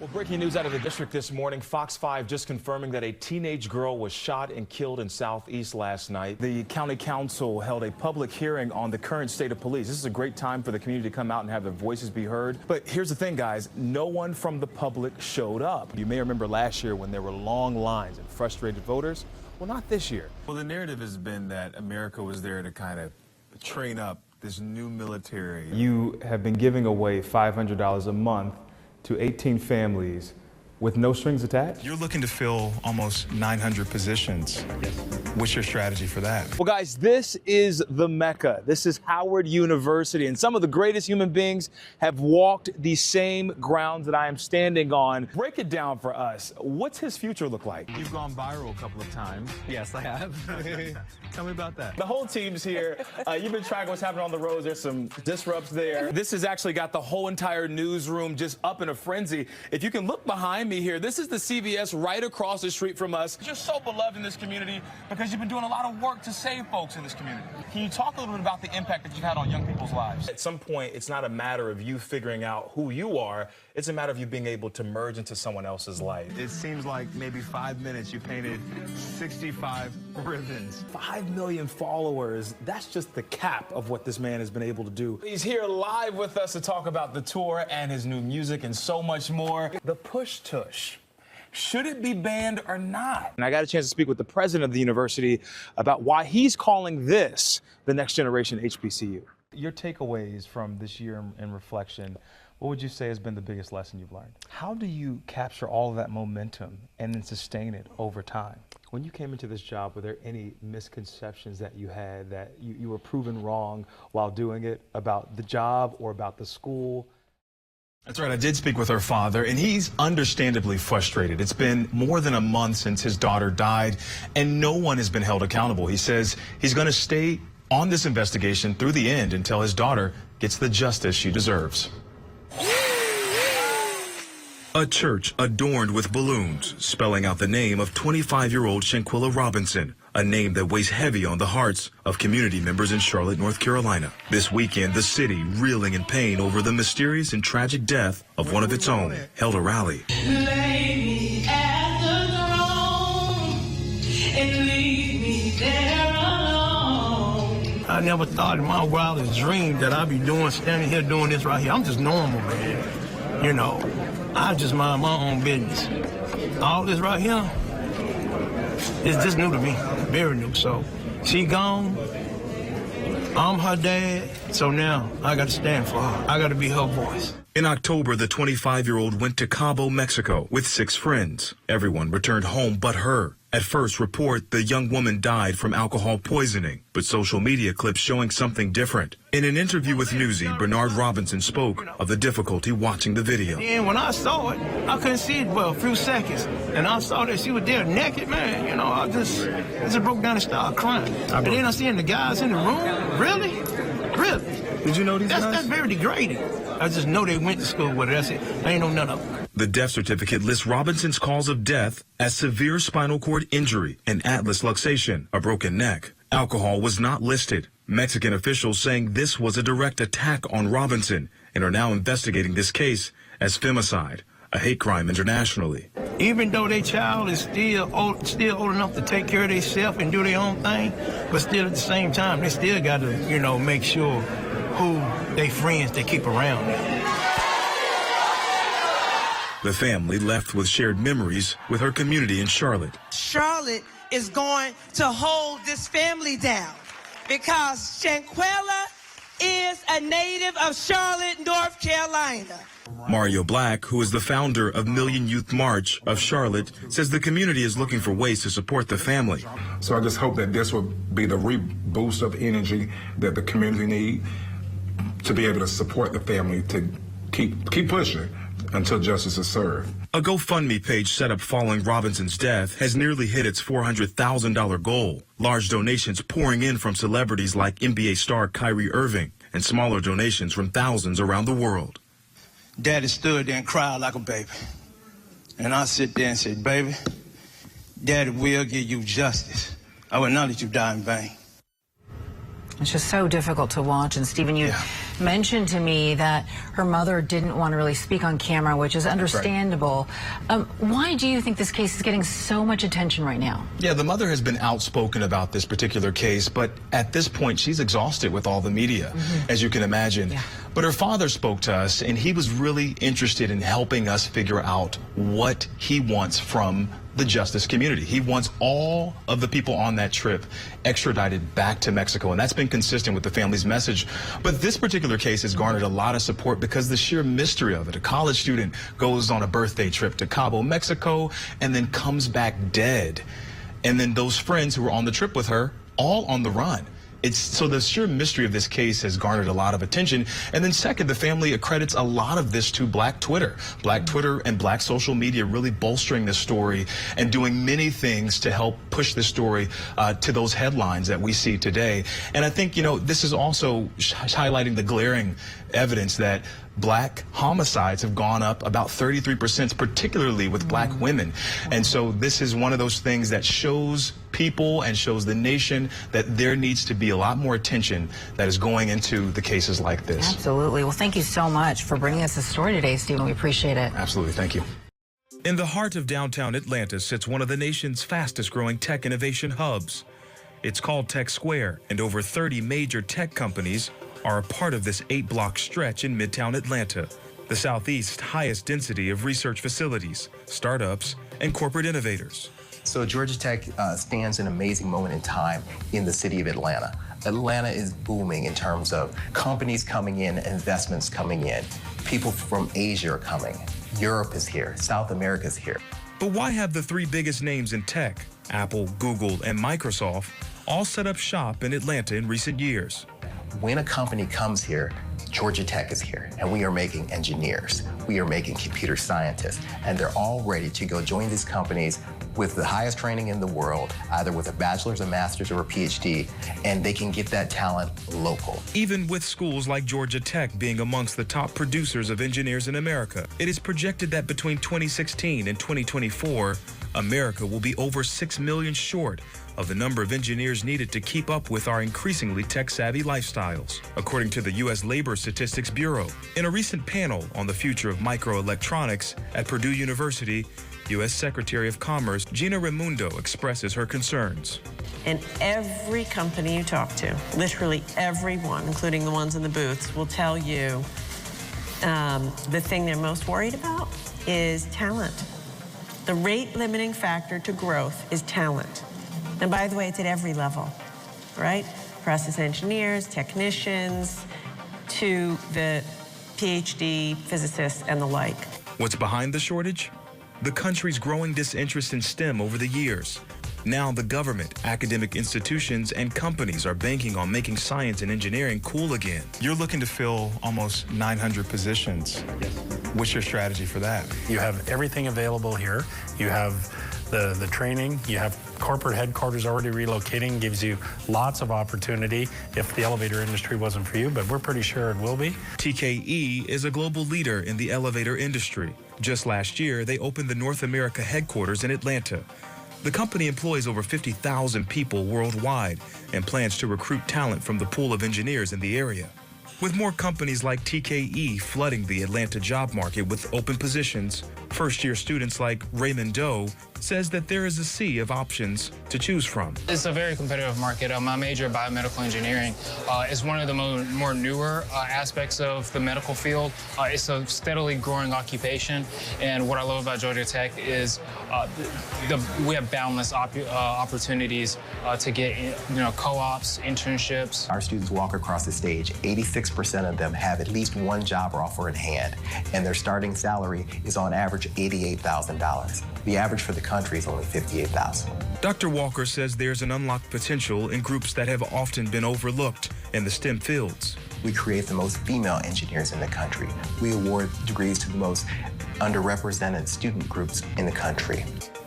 Well, breaking news out of the district this morning. Fox 5 just confirming that a teenage girl was shot and killed in Southeast last night. The county council held a public hearing on the current state of police. This is a great time for the community to come out and have their voices be heard. But here's the thing, guys. No one from the public showed up. You may remember last year when there were long lines and frustrated voters. Well, not this year. Well, the narrative has been that America was there to kind of train up this new military. You have been giving away $500 a month to 18 families with no strings attached? You're looking to fill almost 900 positions. Yes. What's your strategy for that? Well, guys, this is the Mecca. This is Howard University, and some of the greatest human beings have walked the same grounds that I am standing on. Break it down for us. What's his future look like? You've gone viral a couple of times. Yes, I have. Tell me about that. The whole team's here. You've been tracking what's happening on the roads. There's some disrupts there. This has actually got the whole entire newsroom just up in a frenzy. If you can look behind me here, this is the CVS right across the street from us. You're so beloved in this community because you've been doing a lot of work to save folks in this community. Can you talk a little bit about the impact that you've had on young people's lives? At some point, it's not a matter of you figuring out who you are. It's a matter of you being able to merge into someone else's life. It seems like maybe 5 minutes you painted 65 ribbons. 5 million followers. That's just the cap of what this man has been able to do. He's here live with us to talk about the tour and his new music and so much more. The Push Tush. Should it be banned or not? And I got a chance to speak with the president of the university about why he's calling this the next generation HBCU. Your takeaways from this year in reflection, what would you say has been the biggest lesson you've learned? How do you capture all of that momentum and then sustain it over time? When you came into this job, were there any misconceptions that you had that you were proven wrong while doing it about the job or about the school? That's right. I did speak with her father, and he's understandably frustrated. It's been more than a month since his daughter died, and no one has been held accountable. He says he's going to stay on this investigation through the end until his daughter gets the justice she deserves. A church adorned with balloons, spelling out the name of 25-year-old Shanquilla Robinson, a name that weighs heavy on the hearts of community members in Charlotte, North Carolina. This weekend, the city, reeling in pain over the mysterious and tragic death of one of its own, held a rally. Lay me at the throne and leave me there alone. I never thought in my wildest dream that I'd be standing here doing this right here. I'm just normal, man. You know, I just mind my own business. All this right here is just new to me, very new. So she gone, I'm her dad, so now I got to stand for her. I got to be her voice. In October, the 25-year-old went to Cabo, Mexico with 6 friends. Everyone returned home but her. At first report, the young woman died from alcohol poisoning, but social media clips showing something different. In an interview with Newsy, Bernard Robinson spoke of the difficulty watching the video. And when I saw it, I couldn't see it well, a few seconds. And I saw that she was there naked, man. You know, I just broke down and started crying. And then I seen the guys in the room. Really? Really? Did you know these guys? That's very degrading. I just know they went to school with it. That's it. I ain't know none of them. The death certificate lists Robinson's cause of death as severe spinal cord injury and atlas luxation, a broken neck. Alcohol was not listed. Mexican officials saying this was a direct attack on Robinson and are now investigating this case as femicide, a hate crime internationally. Even though their child is still old enough to take care of themselves and do their own thing, but still at the same time, they still got to, you know, make sure who they friends they keep around them. The family left with shared memories with her community in Charlotte. Charlotte is going to hold this family down because Shanquilla is a native of Charlotte, North Carolina. Mario Black, who is the founder of Million Youth March of Charlotte, says the community is looking for ways to support the family. So I just hope that this will be the reboost of energy that the community need to be able to support the family to keep pushing until justice is served. A GoFundMe page set up following Robinson's death has nearly hit its $400,000 goal. Large donations pouring in from celebrities like NBA star Kyrie Irving and smaller donations from thousands around the world. Daddy stood there and cried like a baby. And I sit there and said, baby, Daddy will give you justice. I will not let you die in vain. It's just so difficult to watch. And Stephen, you mentioned to me that her mother didn't want to really speak on camera, which is understandable. Why do you think this case is getting so much attention right now? Yeah, the mother has been outspoken about this particular case, but at this point, she's exhausted with all the media, as you can imagine. Yeah. But her father spoke to us, and he was really interested in helping us figure out what he wants from the justice community. He wants all of the people on that trip extradited back to Mexico, and that's been consistent with the family's message. But this particular case has garnered a lot of support because the sheer mystery of it. A college student goes on a birthday trip to Cabo, Mexico, and then comes back dead. And then those friends who were on the trip with her, all on the run. So the sheer mystery of this case has garnered a lot of attention. And then second, the family accredits a lot of this to Black Twitter. Black Twitter and Black social media really bolstering this story and doing many things to help push this story to those headlines that we see today. And I think, you know, this is also highlighting the glaring evidence that Black homicides have gone up about 33%, particularly with Black women. And so this is one of those things that shows people and shows the nation that there needs to be a lot more attention that is going into the cases like this. Absolutely. Well, thank you so much for bringing us this story today, Stephen. We appreciate it. Absolutely. Thank you. In the heart of downtown Atlanta sits one of the nation's fastest growing tech innovation hubs. It's called Tech Square, and over 30 major tech companies are a part of this 8-block stretch in Midtown Atlanta, the Southeast's highest density of research facilities, startups, and corporate innovators. So Georgia Tech stands an amazing moment in time in the city of Atlanta. Atlanta is booming in terms of companies coming in, investments coming in. People from Asia are coming. Europe is here. South America is here. But why have the 3 biggest names in tech, Apple, Google, and Microsoft, all set up shop in Atlanta in recent years? When a company comes here, Georgia Tech is here, and we are making engineers. We are making computer scientists, and they're all ready to go join these companies with the highest training in the world, either with a bachelor's, a master's, or a PhD, and they can get that talent local. Even with schools like Georgia Tech being amongst the top producers of engineers in America, it is projected that between 2016 and 2024, America will be over 6 million short of the number of engineers needed to keep up with our increasingly tech-savvy lifestyles, according to the U.S. Labor Statistics Bureau. In a recent panel on the future of microelectronics at Purdue University, U.S. Secretary of Commerce Gina Raimondo expresses her concerns. And every company you talk to, literally everyone, including the ones in the booths, will tell you the thing they're most worried about is talent. The rate-limiting factor to growth is talent. And by the way, it's at every level, right? Process engineers, technicians, to the PhD physicists and the like. What's behind the shortage? The country's growing disinterest in STEM over the years. Now the government, academic institutions, and companies are banking on making science and engineering cool again. You're looking to fill almost 900 positions. Yes. What's your strategy for that? You have everything available here. You have the training. You have corporate headquarters already relocating, gives you lots of opportunity if the elevator industry wasn't for you, but we're pretty sure it will be. TKE is a global leader in the elevator industry. Just last year, they opened the North America headquarters in Atlanta. The company employs over 50,000 people worldwide and plans to recruit talent from the pool of engineers in the area. With more companies like TKE flooding the Atlanta job market with open positions, first-year students like Raymond Doe says that there is a sea of options to choose from. It's a very competitive market. My major, biomedical engineering, is one of the more newer aspects of the medical field. It's a steadily growing occupation, and what I love about Georgia Tech is we have boundless opportunities to get co-ops, internships. Our students walk across the stage. 86% of them have at least one job offer in hand, and their starting salary is on average $88,000. The average for the country is only $58,000. Dr. Walker says there's an unlocked potential in groups that have often been overlooked in the STEM fields. We create the most female engineers in the country. We award degrees to the most underrepresented student groups in the country.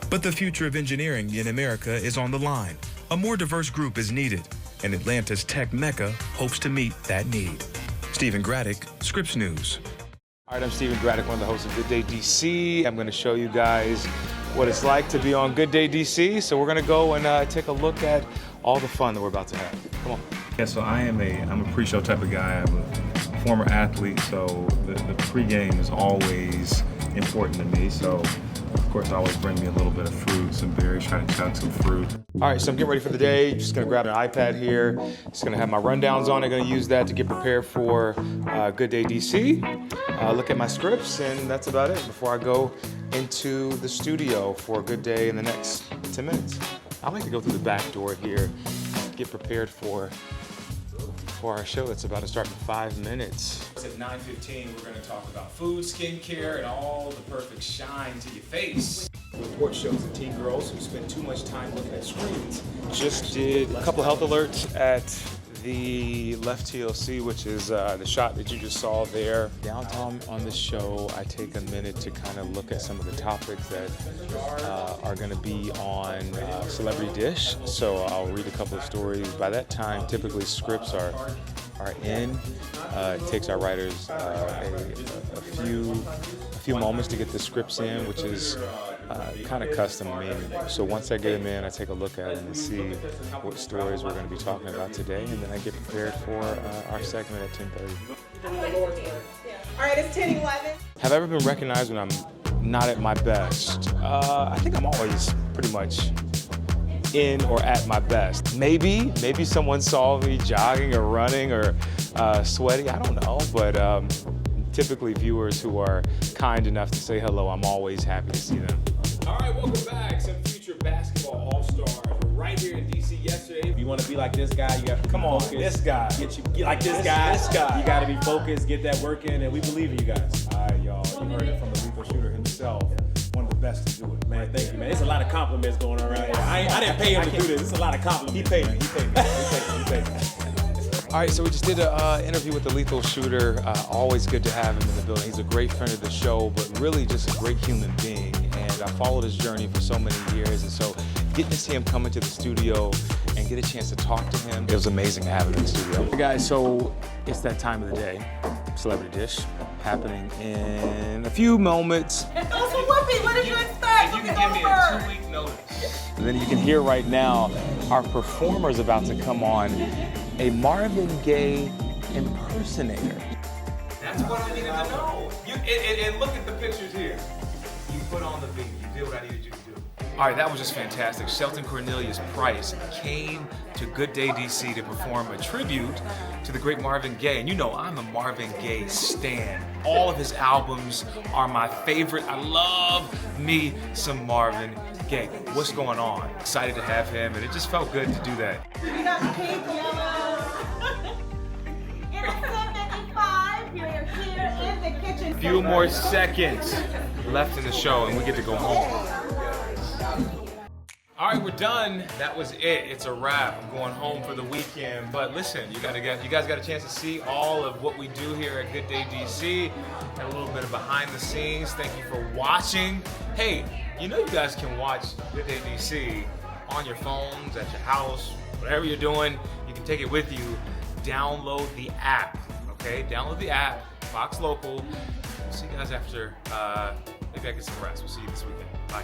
But the future of engineering in America is on the line. A more diverse group is needed, and Atlanta's tech mecca hopes to meet that need. Stephen Graddick, Scripps News. All right, I'm Stephen Graddick, one of the hosts of Good Day DC. I'm going to show you guys what it's like to be on Good Day DC. So we're going to go and take a look at all the fun that we're about to have. Come on. Yeah, so I'm a pre-show type of guy. I have a former athlete, so the pregame is always important to me. So, of course, I always bring me a little bit of fruit, some berries, try to chug some fruit. All right, so I'm getting ready for the day. Just gonna grab an iPad here. Just gonna have my rundowns on it. Gonna use that to get prepared for Good Day DC. Look at my scripts, and that's about it before I go into the studio for a Good Day in the next 10 minutes. I like to go through the back door here, get prepared for our show that's about to start in 5 minutes. At 9:15, we're going to talk about food, skincare, and all the perfect shine to your face. The report shows that teen girls who spend too much time looking at screens. Just did a couple health alerts at the left TLC, which is the shot that you just saw there. Downtown on the show, I take a minute to kind of look at some of the topics that are going to be on Celebrity Dish. So I'll read a couple of stories. By that time, typically scripts are in. It takes our writers a few moments to get the scripts in, which is kind of custom made. So once I get them in, I take a look at them and see what stories we're going to be talking about today, and then I get prepared for our segment at 10:30. All right, it's 10:11. Have I ever been recognized when I'm not at my best? I think I'm always pretty much in or at my best. Maybe someone saw me jogging or running or sweaty, I don't know, but typically viewers who are kind enough to say hello, I'm always happy to see them. All right, welcome back. Some future basketball all-stars. We're right here in DC yesterday. If you want to be like this guy, you have to come on, this guy. Get like this guy. You got to be focused, get that work in, and we believe in you guys. All right, y'all. You heard it from the lethal shooter himself. One of the best to do it. Man, thank you, man. There's a lot of compliments going on right here. I didn't pay him to do this. It's a lot of compliments. He paid me. All right, so we just did an interview with the lethal shooter. Always good to have him in the building. He's a great friend of the show, but really just a great human being. And I followed his journey for so many years, and so getting to see him come into the studio and get a chance to talk to him, it was amazing to have him in the studio. Hey guys, so it's that time of the day, Celebrity Dish, happening in a few moments. So Whoopi, what did you expect? You can give me a 2-week notice. And then you can hear right now our performer's about to come on, a Marvin Gaye impersonator. That's what I needed to know. And look at the pictures here. You put on the beat. You did what I needed you to do. All right, that was just fantastic. Shelton Cornelius Price came to Good Day DC to perform a tribute to the great Marvin Gaye. And you know, I'm a Marvin Gaye stan. All of his albums are my favorite. I love me some Marvin Gaye. What's going on? Excited to have him, and it just felt good to do that. You got pink, yellow. It is 7:55. You're here in the kitchen. Few more seconds left in the show, and we get to go home. All right, we're done. That was it. It's a wrap. I'm going home for the weekend. But listen, you guys got a chance to see all of what we do here at Good Day DC, and a little bit of behind the scenes. Thank you for watching. Hey, you know you guys can watch Good Day DC on your phones, at your house, whatever you're doing. You can take it with you. Download the app, okay? Download the app, Fox Local. See you guys after, maybe I get some rest. We'll see you this weekend. Bye.